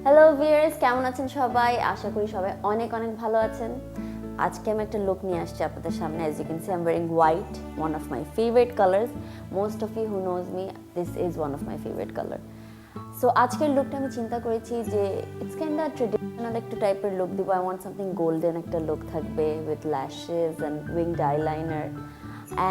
Hello viewers, কেমন আছেন সবাই? আশা করি সবাই অনেক অনেক ভালো আছেন। আজকে আমি একটা লুক নিয়ে আসছি আপনাদের সামনে। As you can see, I'm wearing white, one of my favorite colors. Most of you who knows me, this is one of my favorite color. So আজকের লুকটা আমি চিন্তা করেছি যে it's kind of traditional একটা টাইপের লুক দিব। I want something golden একটা লুক থাকবে with lashes and winged eyeliner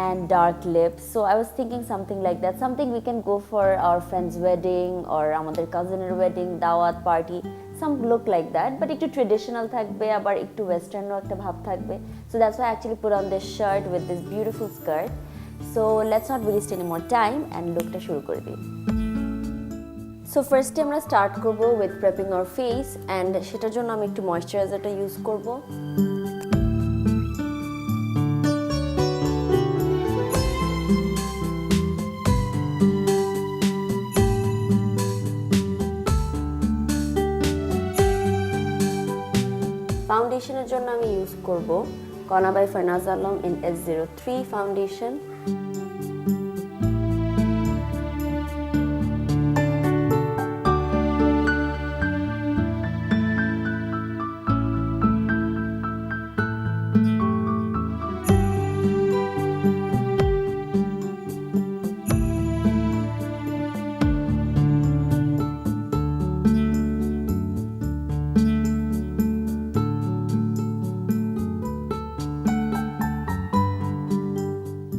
and dark lips. So I was thinking something like that, something we can go for our friend's wedding or আমাদের cousin's wedding, দাওয়াত party, some look like that, but একটু traditional থাকবে আবার একটু western একটা ভাব থাকবে. So that's why I actually put on this shirt with this beautiful skirt. So let's not waste any more time and lookটা শুরু করে দিই. So first আমরা start করব with prepping our face and সেটার জন্য আমি একটু ময়েশ্চারাইজারটা ইউজ করব. ফাউন্ডেশনের জন্য আমি ইউজ করব Kona by Farnaz in S03 foundation.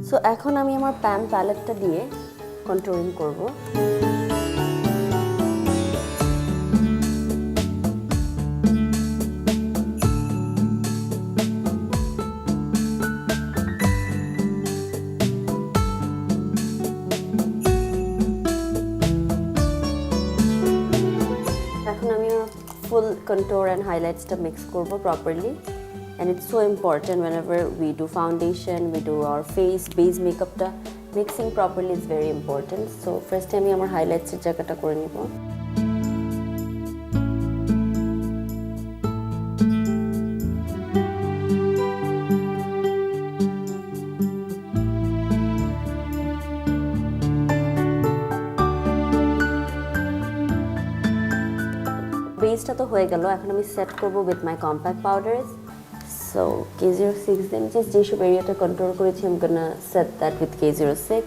So এখন আমি আমার প্যান প্যালেটটা দিয়ে কন্ট্রোলিং করব. এখন আমি ফুল কন্ট্রোল অ্যান্ড হাইলাইটসটা মিক্স করব properly. And it's so important whenever we do foundation, we do our face base makeup ta mixing properly is very important. So first time amar highlights er jagata kore nibo. Base ta to hoye gelo, ekhon ami set korbo with my compact powders. So K06 then just যেসব এরিয়াটা control করেছি I'm gonna set that with K06.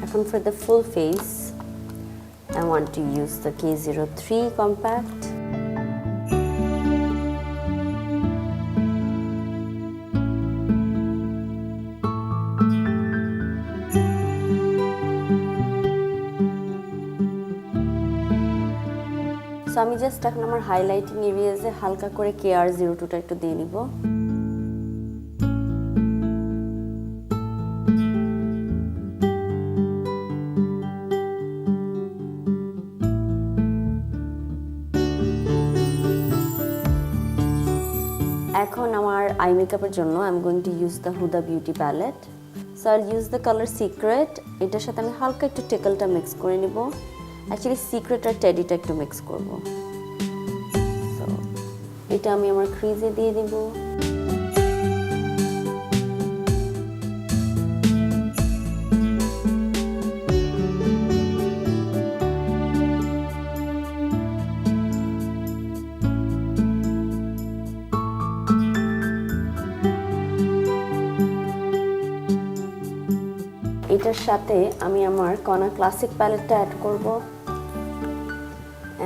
এখন for the full face I want to use the K03 compact. So আমি just এখন আমার highlighting এরিয়াজে হালকা করে KR02টা একটু দিয়ে নিব. এখন আমার আই মেকআপের জন্য I am going to use the Huda Beauty palette. So I use the colour secret. এটার সাথে আমি হালকা একটু টেকলটা মিক্স করে নিব. অ্যাকচুয়ালি সিক্রেট আর টেডিটা একটু মিক্স করব. সো এটা আমি আমার ক্রিজে দিয়ে দিব. এটার সাথে আমি আমার Kona ক্লাসিক প্যালেটটা অ্যাড করব.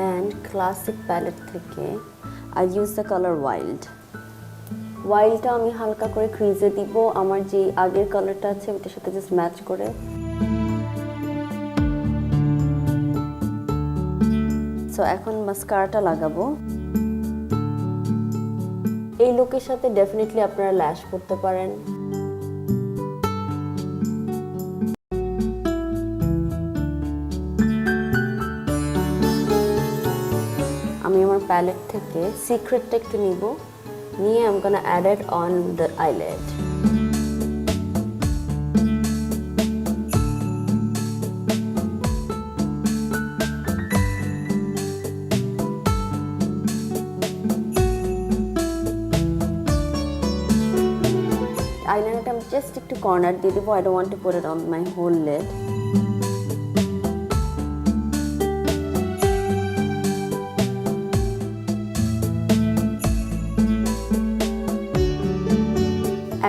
And classic palette থেকে I'll use the color wild. Wildটা আমি হালকা করে ক্রিজে দিব আমার যে আগের কালারটা আছে ওটার সাথে জাস্ট ম্যাচ করে. সো এখন মাস্কারাটা লাগাবো. এই লুকের সাথে ডেফিনেটলি আপনারা ল্যাশ করতে পারেন. আমি আমার প্যালেট থেকে সিক্রেটটা একটু নিব. নিয়ে I'm gonna add it on the eyelid. Just একটু কর্নার দিয়ে দেবো। I don't want to put it on my whole lid.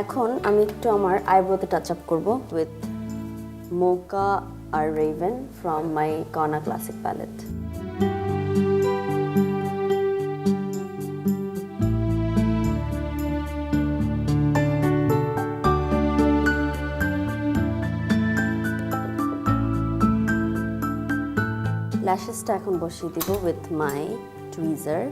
এখন আমি একটু আমার আইব্রোতে টাচ আপ করবো with Mocha or Raven from my Kona classic palette. ল্যাশেসটা এখন বসিয়ে দিব with my tweezer.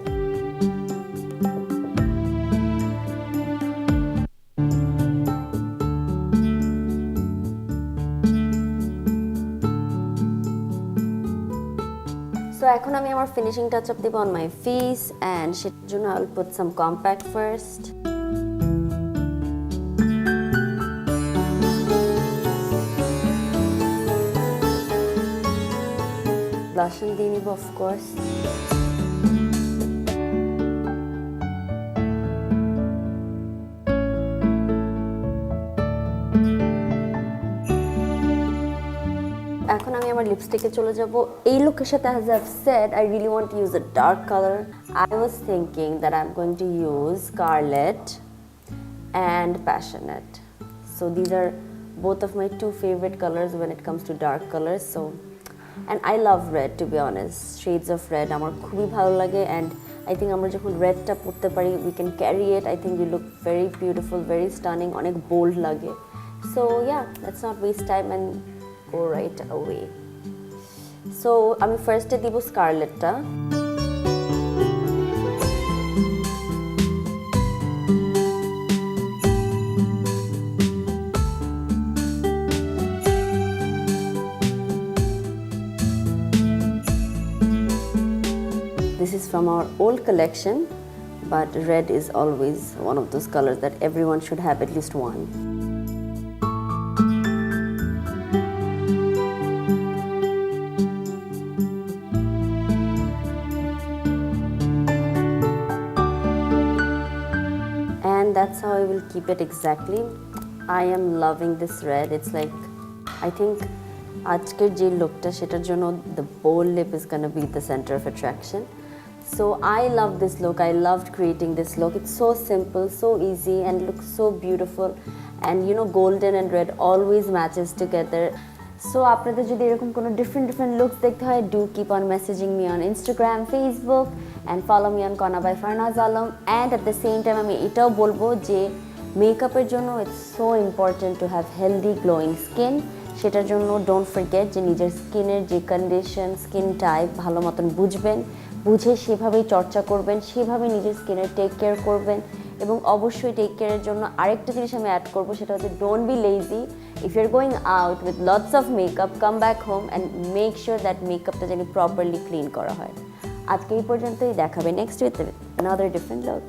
So এখন আমি আমার ফিনিশিং টাচ আপ দিব on my face and সেটার জন্য I'll put some compact first. Blush দিয়ে নিব of course. এখন আমি আমার লিপস্টিকে চলে যাব। এই লুকের সাথে as I've said I really want to use a dark color. I was thinking that I'm going to use Scarlet and Passionate. So these are both of my two favorite colors when it comes to dark colors. So and I love red to be honest. Shades of red আমার খুবই ভালো লাগে and I think আমরা যখন রেডটা পরতে পারি we can carry it. I think we look very beautiful, very stunning, অনেক bold লাগে. So yeah, let's not waste time and go right away. So আমি ফার্স্টে দিব স্কারলেটটা। This is from our old collection, but red is always one of those colors that everyone should have at least one. And that's how I will keep it exactly. I am loving this red. It's like, I think আজকের যে লুকটা সেটার জন্য the bold lip is gonna be the center of attraction. So I love this look. I loved creating this look. It's so simple, so easy, and looks so beautiful. And you know, golden and red always matches together. So আপনাদের যদি এরকম কোনো different looks দেখতে হয়, do keep on messaging me on Instagram, Facebook, and follow me on Kona by Farnaz Alam. And at the same time আমি এটাও বলবো যে মেকআপের জন্য it's so important to have healthy glowing skin. সেটার জন্য ডোন্ট ফরগেট যে নিজের স্কিনের যে কন্ডিশন, স্কিন টাইপ ভালো মতন বুঝবেন, বুঝে সেভাবেই চর্চা করবেন, সেভাবে নিজের স্কিনের টেক কেয়ার করবেন। এবং অবশ্যই টেক কেয়ারের জন্য আরেকটা জিনিস আমি অ্যাড করবো, সেটা হচ্ছে don't be lazy. If you are going out with lots of makeup, come back home and make sure that মেকআপটা যেন প্রপারলি ক্লিন করা হয়। আজকে এই পর্যন্তই, দেখাবে next with another different look.